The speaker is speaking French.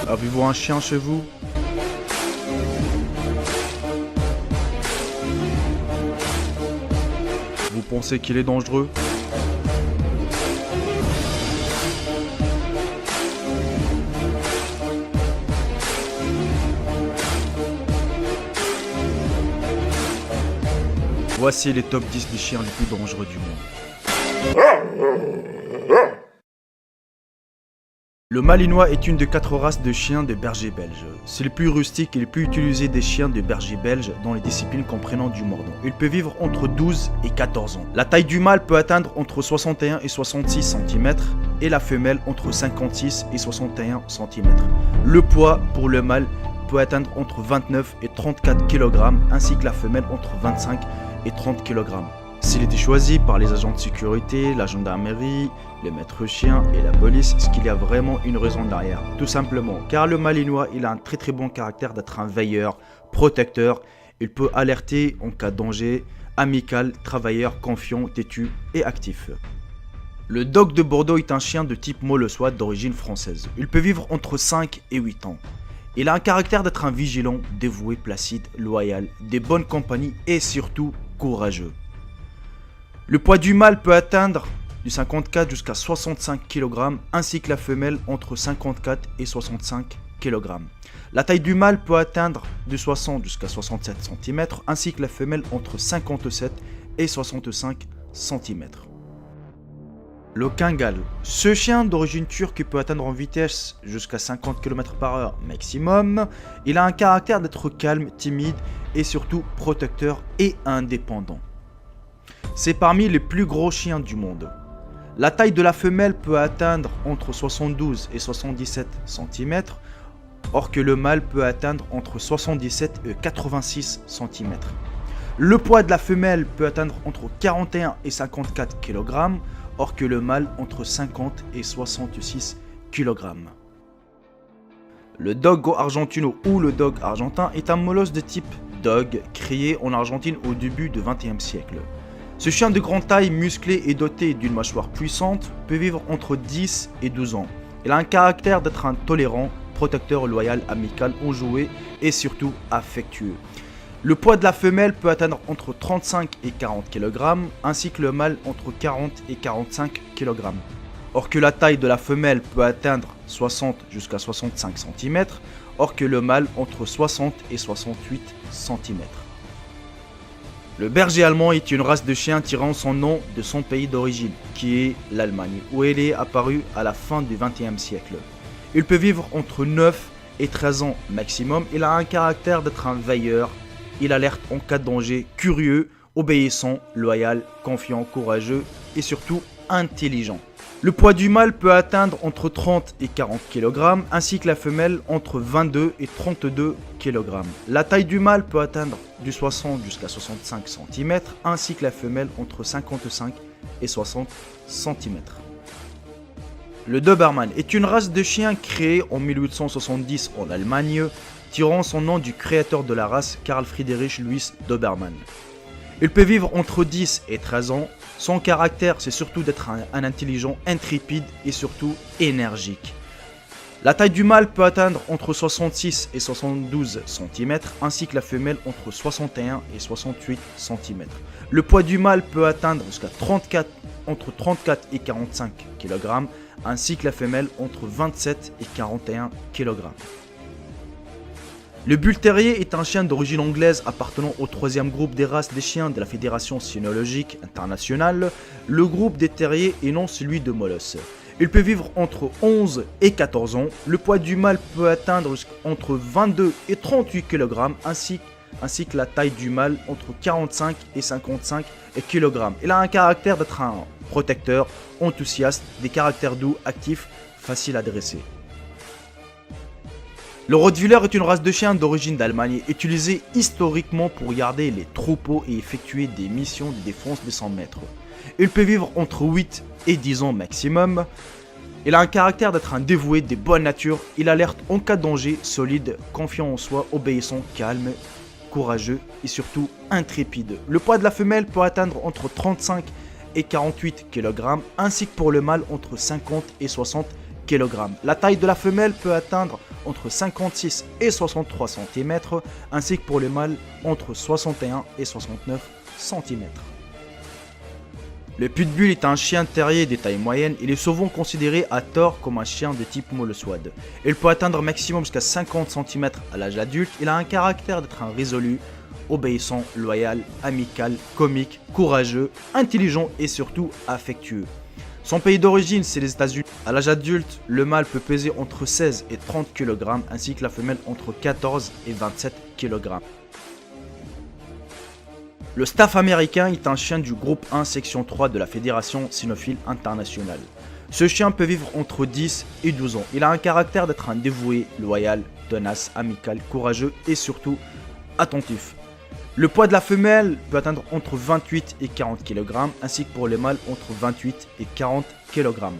Avez-vous un chien chez vous? Vous pensez qu'il est dangereux? Voici les top 10 des chiens les plus dangereux du monde. Le Malinois est une des 4 races de chiens de berger belge. C'est le plus rustique et le plus utilisé des chiens de berger belge dans les disciplines comprenant du mordant. Il peut vivre entre 12 et 14 ans. La taille du mâle peut atteindre entre 61 et 66 cm et la femelle entre 56 et 61 cm. Le poids pour le mâle peut atteindre entre 29 et 34 kg ainsi que la femelle entre 25 et 30 kg. S'il était choisi par les agents de sécurité, la gendarmerie, le maître chien et la police, c'est qu'il y a vraiment une raison derrière. Tout simplement, car le Malinois, il a un très bon caractère d'être un veilleur, protecteur. Il peut alerter en cas de danger, amical, travailleur, confiant, têtu et actif. Le Dog de Bordeaux est un chien de type molossois d'origine française. Il peut vivre entre 5 et 8 ans. Il a un caractère d'être un vigilant, dévoué, placide, loyal, des bonnes compagnies et surtout courageux. Le poids du mâle peut atteindre du 54 jusqu'à 65 kg ainsi que la femelle entre 54 et 65 kg. La taille du mâle peut atteindre de 60 jusqu'à 67 cm ainsi que la femelle entre 57 et 65 cm. Le Kangal. Ce chien d'origine turque peut atteindre en vitesse jusqu'à 50 km/h maximum. Il a un caractère d'être calme, timide et surtout protecteur et indépendant. C'est parmi les plus gros chiens du monde. La taille de la femelle peut atteindre entre 72 et 77 cm, or que le mâle peut atteindre entre 77 et 86 cm. Le poids de la femelle peut atteindre entre 41 et 54 kg, or que le mâle entre 50 et 66 kg. Le Dogo argentino ou le Dog argentin est un molosse de type Dog créé en Argentine au début du XXe siècle. Ce chien de grande taille, musclé et doté d'une mâchoire puissante peut vivre entre 10 et 12 ans. Il a un caractère d'être un tolérant, protecteur, loyal, amical, enjoué et surtout affectueux. Le poids de la femelle peut atteindre entre 35 et 40 kg, ainsi que le mâle entre 40 et 45 kg. Or que la taille de la femelle peut atteindre 60 jusqu'à 65 cm, or que le mâle entre 60 et 68 cm. Le berger allemand est une race de chiens tirant son nom de son pays d'origine, qui est l'Allemagne, où elle est apparue à la fin du XXe siècle. Il peut vivre entre 9 et 13 ans maximum. Il a un caractère d'être un veilleur. Il alerte en cas de danger, curieux, obéissant, loyal, confiant, courageux et surtout intelligent. Le poids du mâle peut atteindre entre 30 et 40 kg, ainsi que la femelle entre 22 et 32 kg. La taille du mâle peut atteindre du 60 jusqu'à 65 cm, ainsi que la femelle entre 55 et 60 cm. Le Doberman est une race de chien créée en 1870 en Allemagne, tirant son nom du créateur de la race, Karl Friedrich Louis Dobermann. Il peut vivre entre 10 et 13 ans. Son caractère, c'est surtout d'être un intelligent, intrépide et surtout énergique. La taille du mâle peut atteindre entre 66 et 72 cm, ainsi que la femelle entre 61 et 68 cm. Le poids du mâle peut atteindre jusqu'à entre 34 et 45 kg, ainsi que la femelle entre 27 et 41 kg. Le Bull Terrier est un chien d'origine anglaise appartenant au 3e groupe des races des chiens de la Fédération cynologique internationale, le groupe des terriers et non celui de Molosse. Il peut vivre entre 11 et 14 ans. Le poids du mâle peut atteindre entre 22 et 38 kg, ainsi que la taille du mâle entre 45 et 55 kg. Il a un caractère d'être un protecteur, enthousiaste, des caractères doux, actifs, faciles à dresser. Le Rottweiler est une race de chien d'origine d'Allemagne, utilisée historiquement pour garder les troupeaux et effectuer des missions de défense de son maître. Il peut vivre entre 8 et 10 ans maximum. Il a un caractère d'être un dévoué, de bonne nature. Il alerte en cas de danger, solide, confiant en soi, obéissant, calme, courageux et surtout intrépide. Le poids de la femelle peut atteindre entre 35 et 48 kg, ainsi que pour le mâle entre 50 et 60 kg. La taille de la femelle peut atteindre entre 56 et 63 cm, ainsi que pour le mâle entre 61 et 69 cm. Le pitbull est un chien terrier de taille moyenne. Il est souvent considéré à tort comme un chien de type Molossoide. Swad. Il peut atteindre maximum jusqu'à 50 cm à l'âge adulte. Il a un caractère d'être un résolu, obéissant, loyal, amical, comique, courageux, intelligent et surtout affectueux. Son pays d'origine, c'est les États-Unis. À l'âge adulte, le mâle peut peser entre 16 et 30 kg, ainsi que la femelle entre 14 et 27 kg. Le Staff américain est un chien du groupe 1 section 3 de la Fédération cynophile internationale. Ce chien peut vivre entre 10 et 12 ans. Il a un caractère d'être un dévoué, loyal, tenace, amical, courageux et surtout attentif. Le poids de la femelle peut atteindre entre 28 et 40 kg, ainsi que pour les mâles entre 28 et 40 kg.